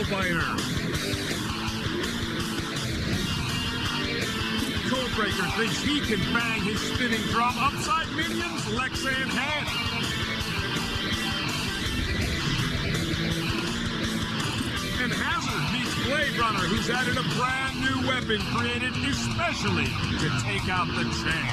Biter. Codebreaker thinks he can bang his spinning drum upside Minion's Lexan head. And Hazard meets Blade Runner, who's added a brand new weapon created especially to take out the chain.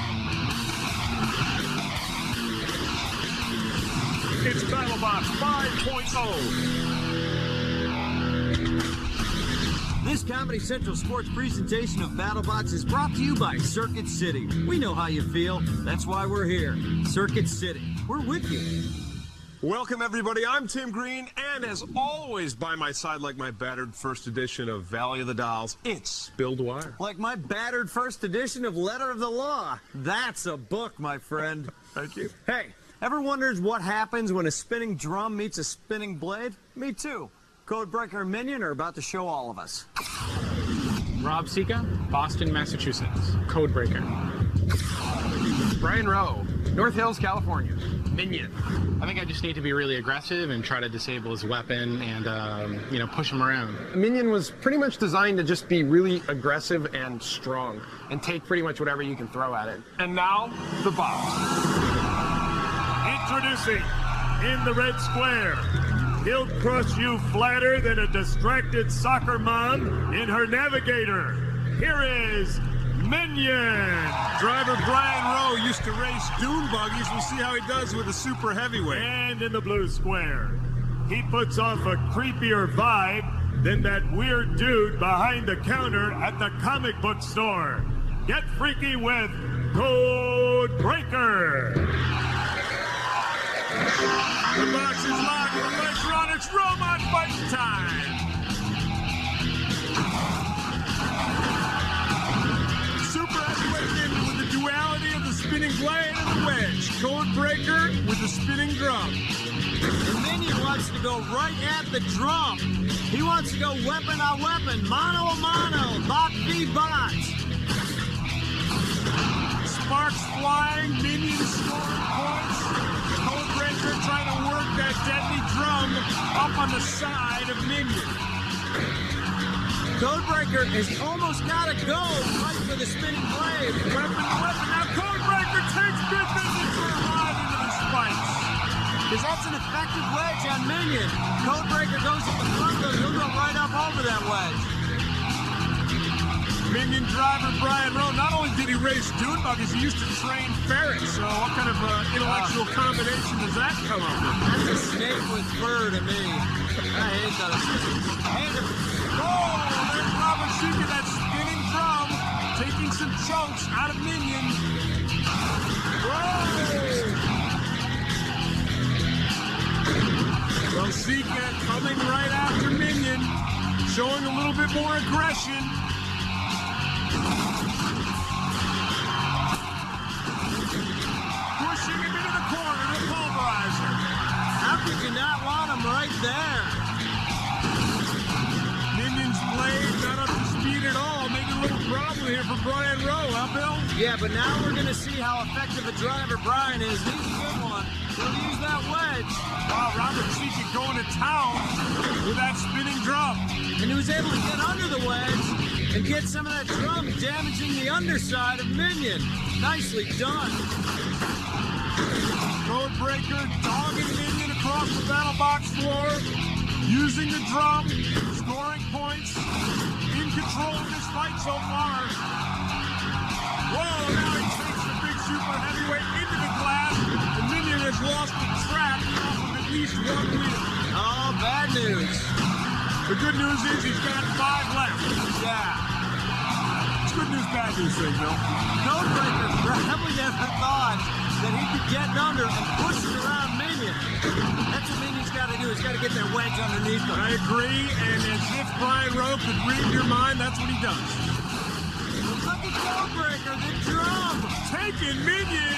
It's BattleBots 5.0. This Comedy Central Sports presentation of BattleBots is brought to you by Circuit City. We know how you feel. That's why we're here. Circuit City. We're with you. Welcome, everybody. I'm Tim Green, and as always, by my side, like my battered first edition of Valley of the Dolls, it's Bill Dwyer. Like my battered first edition of Letter of the Law. That's a book, my friend. Thank you. Hey, ever wonders what happens when a spinning drum meets a spinning blade? Me too. Codebreaker and Minion are about to show all of us. Rob Sika, Boston, Massachusetts. Codebreaker. Brian Rowe, North Hills, California. Minion. I think I just need to be really aggressive and try to disable his weapon and, push him around. Minion was pretty much designed to just be really aggressive and strong and take pretty much whatever you can throw at it. And now, the bots. Introducing, in the red square, he'll crush you flatter than a distracted soccer mom in her navigator. Here is Minion. Driver Brian Rowe used to race dune buggies. We'll see how he does with a super heavyweight. And in the blue square, he puts off a creepier vibe than that weird dude behind the counter at the comic book store. Get freaky with Codebreaker. The box is locked, the lights are on, it's robot fight time! Super heavyweight Minion with the duality of the spinning blade and the wedge. Codebreaker with the spinning drum. The Minion wants to go right at the drum. He wants to go weapon on weapon, mano a mano, bot v bot. Sparks flying, Minion scoring points. Codebreaker trying to work that deadly drum up on the side of Minion. Codebreaker has almost got to go right for the spinning blade. Weapon to weapon. Now Codebreaker takes Big Minion for a ride into the spikes. Because that's an effective wedge on Minion. Codebreaker goes at the front, though, he'll go right up over that wedge. Minion driver Brian Rowe, not only did he race dune buggies, he used to train ferrets. So what kind of intellectual combination does that come up with? That's a snake with fur to me. I hate those things. Oh, there's Robert Sika, that spinning drum, taking some chunks out of Minion. Whoa! Well, Sika coming right after Minion, showing a little bit more aggression. Pushing him into the corner, the pulverizer. How could you not want him right there? Minion's blade not up to speed at all, making a little problem here for Brian Rowe, huh, Bill? Yeah, but now we're going to see how effective a driver Brian is. He's a good one. He'll use that wedge. Wow, Robert Sika going to town with that spinning drum. And he was able to get under the wedge and get some of that drum damaging the underside of Minion. Nicely done. Codebreaker dogging Minion across the BattleBots floor, using the drum, scoring points, in control of this fight so far. Whoa, now he takes the big super heavyweight into the glass, and Minion has lost the track off of at least one wheel. Oh, bad news. The good news is he's got 5 left. Yeah. It's good news, bad news thing, Bill. Codebreaker probably never thought that he could get under and push it around Minion. That's what Minion's got to do. He's got to get that wedge underneath him. I agree, and as if Brian Rowe could read your mind, that's what he does. Look at Codebreaker, the drum. Taking Minion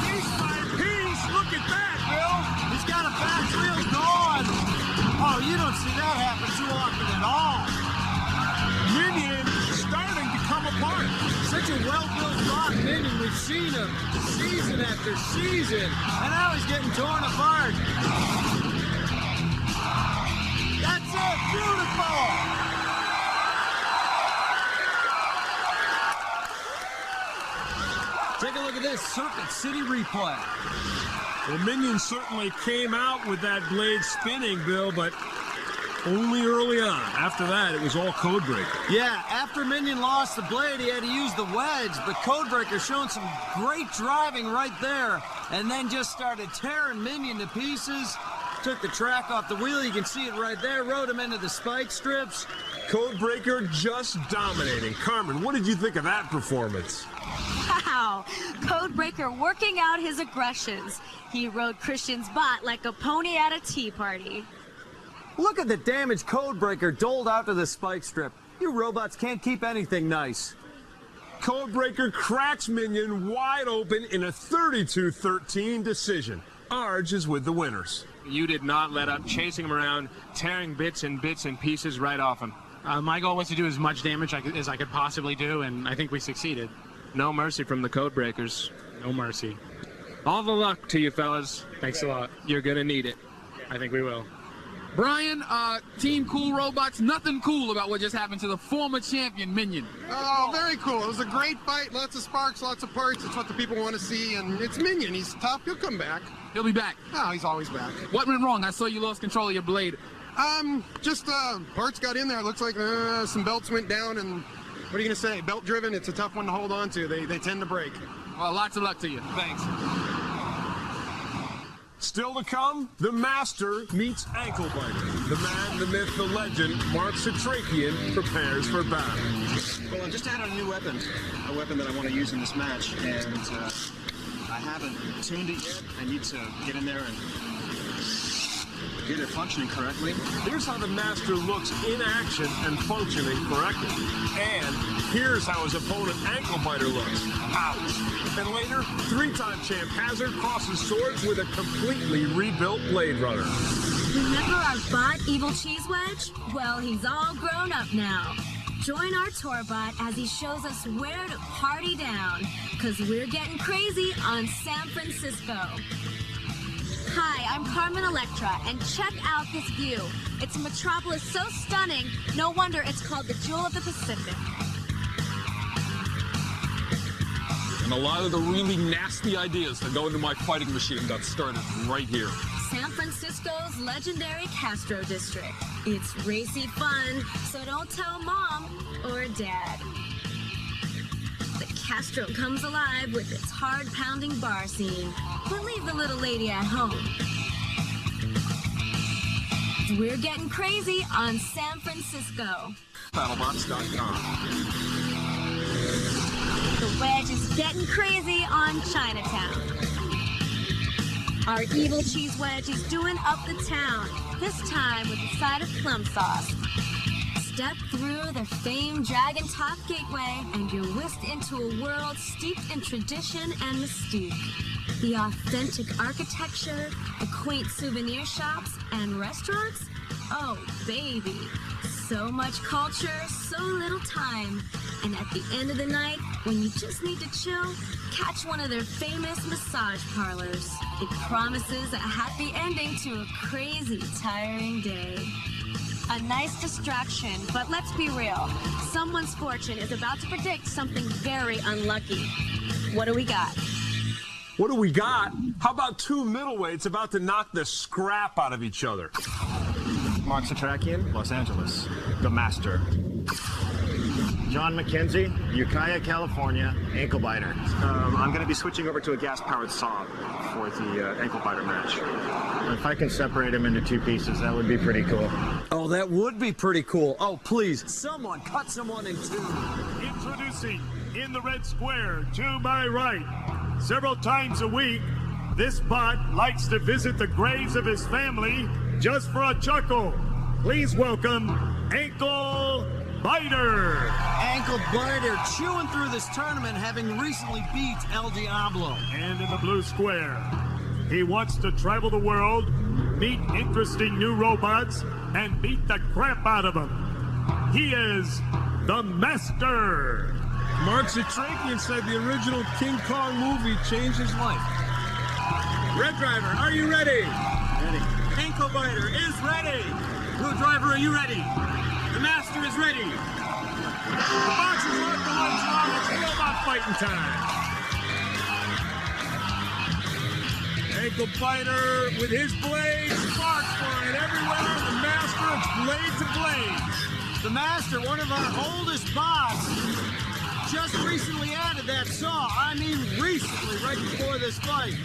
piece by piece. Look at that, Bill. He's got a back wheel going. Oh, you don't see that happen too often at all. Minion starting to come apart. Such a well-built rock Minion. We've seen him season after season, and now he's getting torn apart. That's it. Beautiful. this Circuit City replay. Well, Minion certainly came out with that blade spinning, Bill, but only early on. After that, it was all Codebreaker. Yeah, after Minion lost the blade, he had to use the wedge, but Codebreaker showing some great driving right there, and then just started tearing Minion to pieces. Took the track off the wheel, you can see it right there, rode him into the spike strips. Codebreaker just dominating. Carmen, what did you think of that performance? Wow, Codebreaker working out his aggressions. He rode Christian's bot like a pony at a tea party. Look at the damage Codebreaker doled out to the spike strip. You robots can't keep anything nice. Codebreaker cracks Minion wide open in a 32-13 decision. Arj is with the winners. You did not let up, chasing him around, tearing bits and pieces right off him. My goal was to do as much damage as I could possibly do, and I think we succeeded. No mercy from the Codebreakers. No mercy. All the luck to you, fellas. Thanks a lot. You're gonna need it. I think we will. Brian, Team Cool Robots, nothing cool about what just happened to the former champion, Minion. Oh, very cool. It was a great fight. Lots of sparks, lots of parts. It's what the people want to see, and it's Minion. He's tough. He'll come back. He'll be back. Oh, he's always back. What went wrong? I saw you lost control of your blade. Just parts got in there. It looks like some belts went down, and what are you going to say? Belt driven, it's a tough one to hold on to. They tend to break. Well, lots of luck to you. Thanks. Still to come, the Master meets Ankle Biter. The man, the myth, the legend, Mark Satrakian prepares for battle. Well, I just added a new weapon. A weapon that I want to use in this match, and I haven't tuned it yet. I need to get in there and get it functioning correctly. Here's how the Master looks in action and functioning correctly. And here's how his opponent Ankle Biter looks. Ouch. And later, three-time champ Hazard crosses swords with a completely rebuilt Blade Runner. Remember our bot, Evil Cheese Wedge? Well, he's all grown up now. Join our tour bot as he shows us where to party down, because we're getting crazy on San Francisco. Hi, I'm Carmen Electra, and check out this view. It's a metropolis so stunning, no wonder it's called the Jewel of the Pacific. And a lot of the really nasty ideas that go into my fighting machine got started right here. San Francisco's legendary Castro district. It's racy fun, so don't tell mom or dad. The Castro comes alive with its hard-pounding bar scene, but leave the little lady at home. We're getting crazy on San Francisco. BattleBots.com. The Wedge is getting crazy on Chinatown. Our Evil Cheese Wedge is doing up the town, this time with a side of plum sauce. Step through the famed Dragon Top Gateway and you're whisked into a world steeped in tradition and mystique. The authentic architecture, the quaint souvenir shops, and restaurants? Oh, baby. So much culture, so little time. And at the end of the night, when you just need to chill, catch one of their famous massage parlors. It promises a happy ending to a crazy, tiring day. A nice distraction, but let's be real. Someone's fortune is about to predict something very unlucky. What do we got? What do we got? How about two middleweights about to knock the scrap out of each other? Mark Satrakian, Los Angeles, the Master. John McKenzie, Ukiah, California, Ankle Biter. I'm going to be switching over to a gas-powered saw for the Ankle Biter match. If I can separate him into two pieces, that would be pretty cool. Oh, that would be pretty cool. Oh, please, someone cut someone in two. Introducing in the red square to my right. Several times a week, this bot likes to visit the graves of his family just for a chuckle. Please welcome Ankle Biter. Ankle Biter chewing through this tournament, having recently beat El Diablo. And in the blue square, he wants to travel the world, meet interesting new robots, and beat the crap out of them. He is the Master. Mark Satrakian said the original King Kong movie changed his life. Red Driver, are you ready? Ready. Ankle Biter is ready. Blue Driver, are you ready? The Master is ready. The boxes are up, the lights are on. It's robot fighting time. Ankle biter with his blade, sparks flying everywhere. The Master, it's blade to blade. The Master, one of our oldest bots, just recently added that saw. I mean recently, right before this fight.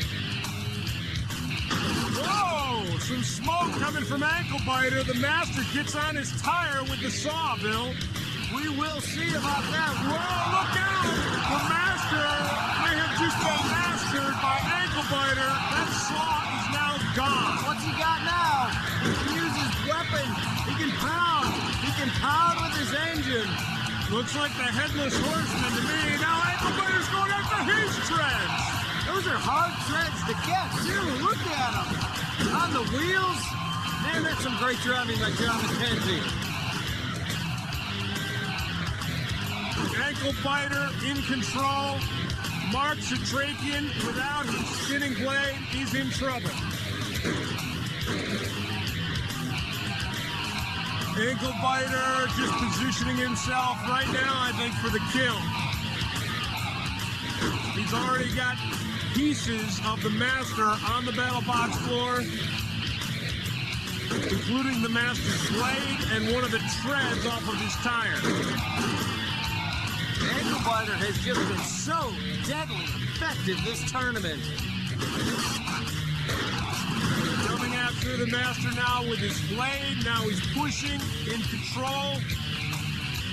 Whoa! Some smoke coming from Ankle Biter. The Master gets on his tire with the saw, Bill. We will see about that. Whoa, look out! The Master may have just been mastered by Ankle Biter. That saw is now gone. What's he got now? He can use his weapon. He can pound. He can pound with his engine. Looks like the Headless Horseman to me. Now Ankle Biter's going after his treads. Those are hard treads to get, too. Look at them. On the wheels. Man, that's some great driving by John McKenzie. Ankle Biter in control. Mark Shatrakian without his spinning blade. He's in trouble. Ankle Biter just positioning himself right now, I think, for the kill. He's already got pieces of the Master on the BattleBots floor, including the Master's blade and one of the treads off of his tire. Ankle Biter has just been so deadly effective this tournament. Coming after the Master now with his blade. Now he's pushing, in control.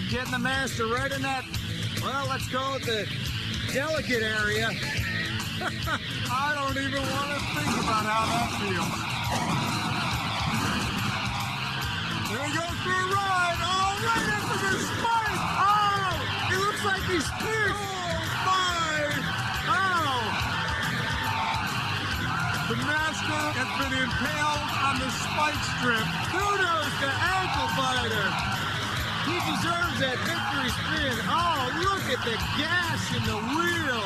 Getting the Master right in that, well, let's go with the delicate area. I don't even want to think about how that feels. There he goes for a ride. Oh, right into the spike. Oh, it looks like he's pierced. Oh, my. Oh. The Master has been impaled on the spike strip. Kudos to Ankle Biter. He deserves that victory spin. Oh, look at the gas in the wheel.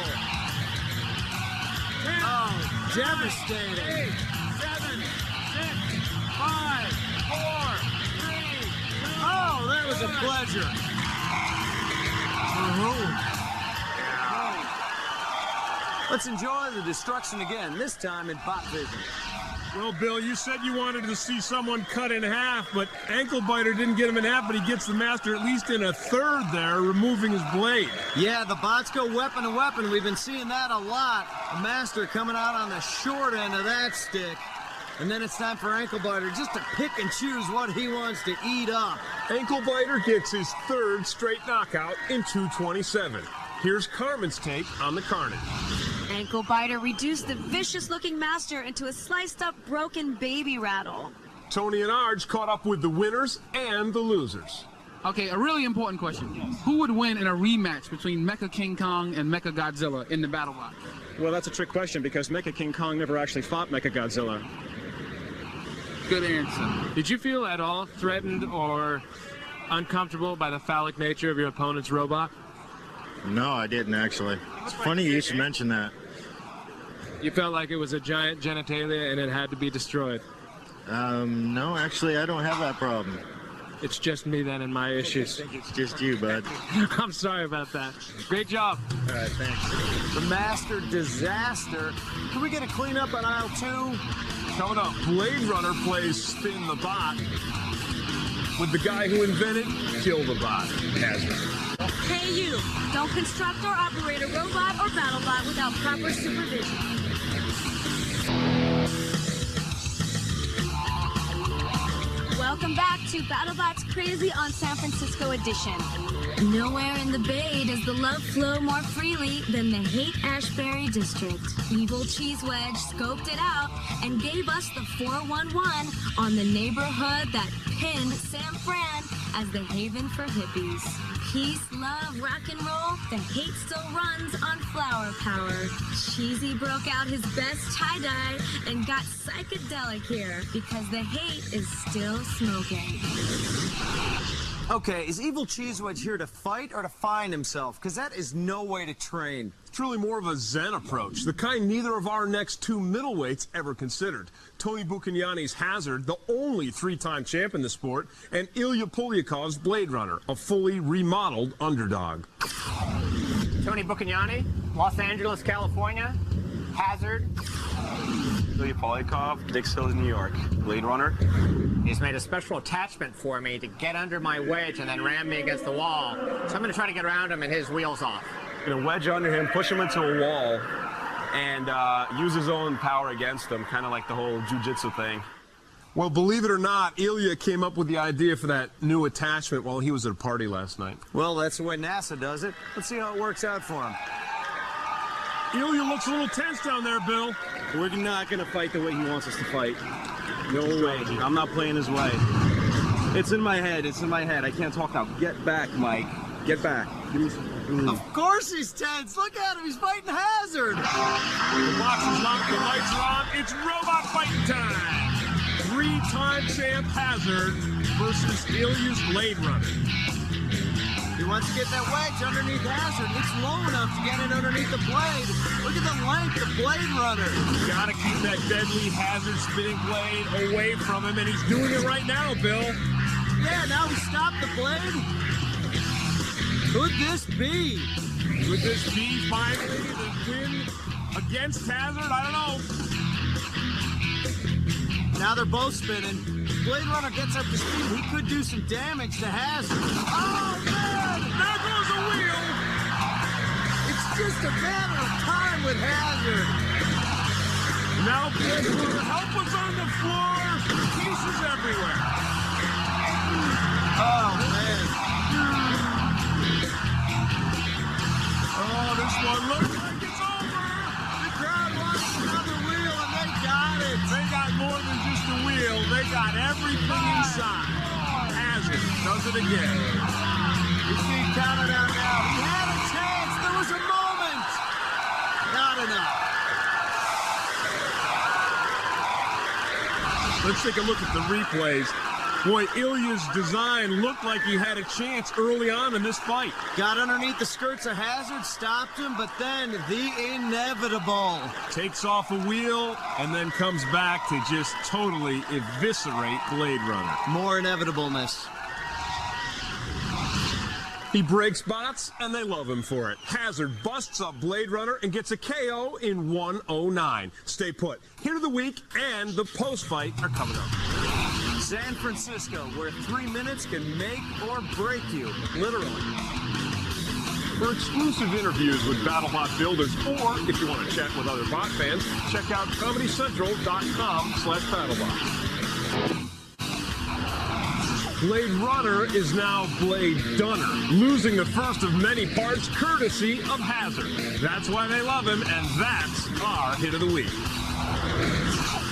10, oh, devastating. 8, 7, 6, 5, 4, 3, 2. Oh, that was a pleasure. Let's enjoy the destruction again, this time in bot vision. Well, Bill, you said you wanted to see someone cut in half, but Ankle Biter didn't get him in half, but he gets the Master at least in a third there, removing his blade. Yeah, the bots go weapon to weapon. We've been seeing that a lot. The Master coming out on the short end of that stick. And then it's time for Ankle Biter just to pick and choose what he wants to eat up. Ankle Biter gets his third straight knockout in 2:27. Here's Carmen's take on the carnage. Ankle Biter reduced the vicious-looking Master into a sliced-up, broken baby rattle. Tony and Arj caught up with the winners and the losers. Okay, a really important question. Who would win in a rematch between Mecha King Kong and Mecha Godzilla in the BattleBot? Well, that's a trick question because Mecha King Kong never actually fought Mecha Godzilla. Good answer. Did you feel at all threatened or uncomfortable by the phallic nature of your opponent's robot? No, I didn't actually. It's funny you should mention that. You felt like it was a giant genitalia and it had to be destroyed? No, actually, I don't have that problem. It's just me then and my issues. I think it's just you, bud. I'm sorry about that. Great job. All right, thanks. The Master disaster. Can we get a cleanup on aisle 2? Coming up, Blade Runner plays Spin the Bot with the guy who invented Kill the Bot. Hazard. Hey you, don't construct or operate a robot or BattleBot without proper supervision. Welcome back to BattleBots Crazy on San Francisco edition. Nowhere in the Bay does the love flow more freely than the Haight-Ashbury district. Evil Cheese Wedge scoped it out and gave us the 411 on the neighborhood that pinned San Fran as the haven for hippies. Peace, love, rock and roll, the hate still runs on flower power. Cheesy broke out his best tie-dye and got psychedelic here because the hate is still smoking. Okay, is Evil Cheese Wedge here to fight or to find himself? Because that is no way to train. It's really more of a Zen approach, the kind neither of our next two middleweights ever considered. Tony Buccagnani's Hazard, the only 3-time champ in the sport, and Ilya Polyakov's Blade Runner, a fully remodeled underdog. Tony Buccagnani, Los Angeles, California, Hazard. Ilya Polyakov, Dix Hill, New York. Blade Runner. He's made a special attachment for me to get under my wedge and then ram me against the wall. So I'm going to try to get around him and his wheels off. Gonna wedge under him, push him into a wall, and use his own power against him, kind of like the whole jiu-jitsu thing. Well, believe it or not, Ilya came up with the idea for that new attachment while he was at a party last night. Well, that's the way NASA does it. Let's see how it works out for him. Ilya looks a little tense down there, Bill. We're not going to fight the way he wants us to fight. No way. I'm not playing his way. It's in my head. It's in my head. I can't talk now. Get back, Mike. Get back. Give me some. Of course he's tense. Look at him. He's fighting Hazard. The box is locked. The lights are on. It's robot fighting time. 3-time champ Hazard versus Ilya's Blade Runner. He wants to get that wedge underneath Hazard. It's low enough to get it underneath the blade. Look at the length of Blade Runner. Gotta keep that deadly Hazard spinning blade away from him, and he's doing it right now, Bill. Yeah, now he stopped the blade. Could this be? Could this be finally the win against Hazard? I don't know. Now they're both spinning. Blade Runner gets up to speed. He could do some damage to Hazard. Oh, man! There goes a wheel! It's just a matter of time with Hazard. Now Blade Runner, help us on the floor. Pieces everywhere. Oh, man. Oh, this one looks like it's over. The crowd wants another wheel, and they got it. They got more than just a wheel. They got everything inside. Hazard does it again. You see him counting out now. He had a chance. There was a moment. Not enough. Let's take a look at the replays. Boy, Ilya's design looked like he had a chance early on in this fight. Got underneath the skirts of Hazard, stopped him, but then the inevitable. Takes off a wheel and then comes back to just totally eviscerate Blade Runner. More inevitableness. He breaks bots, and they love him for it. Hazard busts up Blade Runner and gets a KO in 1:09. Stay put. Hit of the week and the post-fight are coming up. San Francisco, where 3 minutes can make or break you, literally. For exclusive interviews with BattleBot builders, or if you want to chat with other bot fans, check out ComedyCentral.com/BattleBots. Blade Runner is now Blade Dunner, losing the first of many parts courtesy of Hazard. That's why they love him, and that's our hit of the week.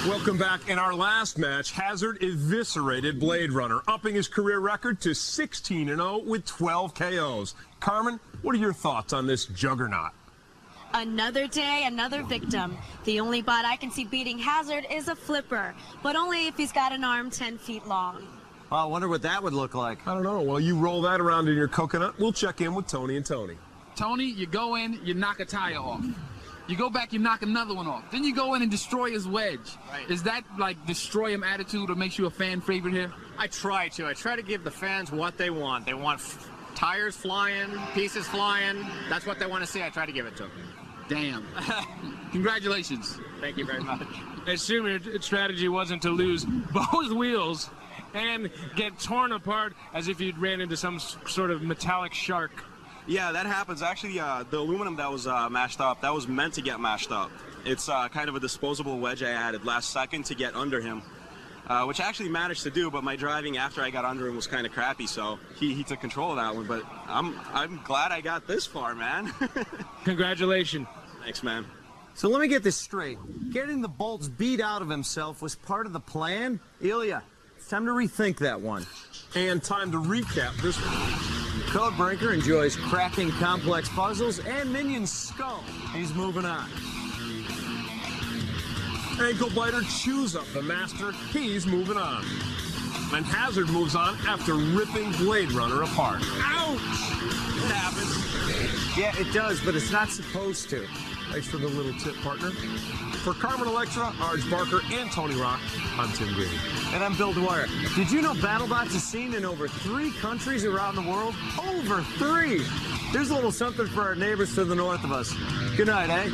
Welcome back. In our last match, Hazard eviscerated Blade Runner, upping his career record to 16-0 with 12 KOs. Carmen, what are your thoughts on this juggernaut? Another day, another victim. The only bot I can see beating Hazard is a flipper, but only if he's got an arm 10 feet long. I wonder what that would look like. I don't know. Well, you roll that around in your coconut. We'll check in with Tony and Tony. Tony, you go in, you knock a tire off. You go back, you knock another one off. Then you go in and destroy his wedge. Right. Is that like destroy him attitude or makes you a fan favorite here? I try to give the fans what they want. They want tires flying, pieces flying. That's what they want to see. I try to give it to them. Damn. Congratulations. Thank you very much. I assume your strategy wasn't to lose both wheels and get torn apart as if you'd ran into some sort of metallic shark. Yeah, that happens. Actually, the aluminum that was mashed up, that was meant to get mashed up. It's kind of a disposable wedge I added last second to get under him, which I actually managed to do, but my driving after I got under him was kind of crappy, so he took control of that one. But I'm glad I got this far, man. Congratulations. Thanks, man. So let me get this straight. Getting the bolts beat out of himself was part of the plan? Ilya, it's time to rethink that one. And time to recap this one. Codebreaker enjoys cracking complex puzzles and Minion's skull. He's moving on. Ankle Biter chews up the master. He's moving on. And Hazard moves on after ripping Blade Runner apart. Ouch! It happens. Yeah, it does, but it's not supposed to. Thanks for the little tip, partner. For Carmen Electra, Arj Barker, and Tony Rock, I'm Tim Green. And I'm Bill Dwyer. Did you know BattleBots is seen in over 3 countries around the world? Over 3! There's a little something for our neighbors to the north of us. Good night, eh?